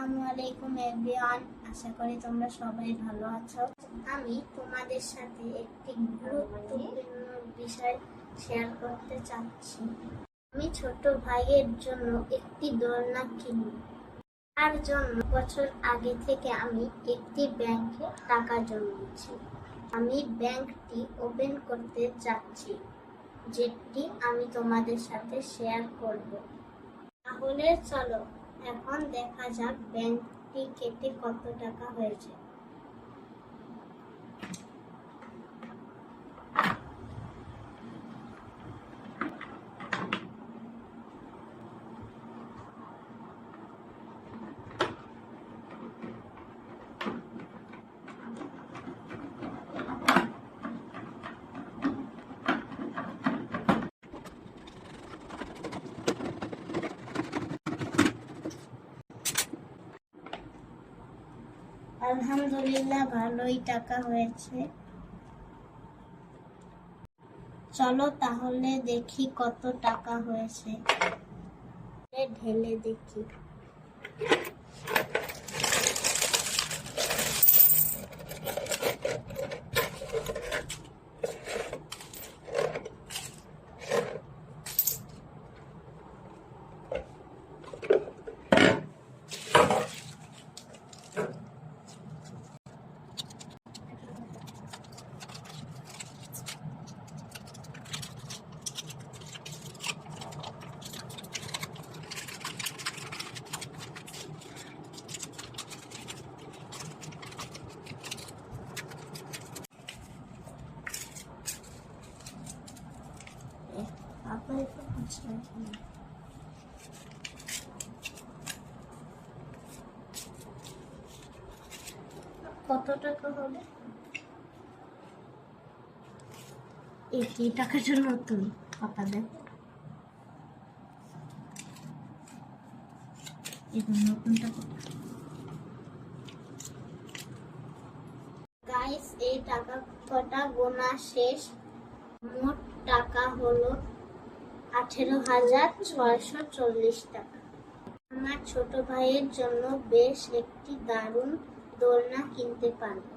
আসসালামু আলাইকুম এভরিওয়ান, আশা করি তোমরা সবাই ভালো আছো। আমি তোমাদের সাথে একটি গুরুত্বপূর্ণ বিষয় শেয়ার করতে চাচ্ছি। আমি ছোট ভাইয়ের জন্য একটি দোলনা কিনি। তার জন্য বছর আগে থেকে আমি একটি ব্যাংকে টাকা জমিয়েছি। আমি ব্যাংকটি ওপেন করতে যাচ্ছি, যেটি আমি তোমাদের সাথে শেয়ার করব। তাহলে চলো এখন দেখা যাক ব্যাংকটি কেটে কত টাকা হয়েছে। আলহামদুলিল্লাহ, ভালোই টাকা হয়েছে। চলো তাহলে দেখি কত টাকা হয়েছে। ঢেলে দেখি। কত টাকা হবে? এই টাকার জন্য তুমি পাপা দেন। গাইস, এই টাকা কটা গোনা শেষ। মোট টাকা হলো 18,640 টাকা। আমার ছোট ভাইয়ের জন্য বেশ একটি দারুণ দোলনা কিনতে পারবো।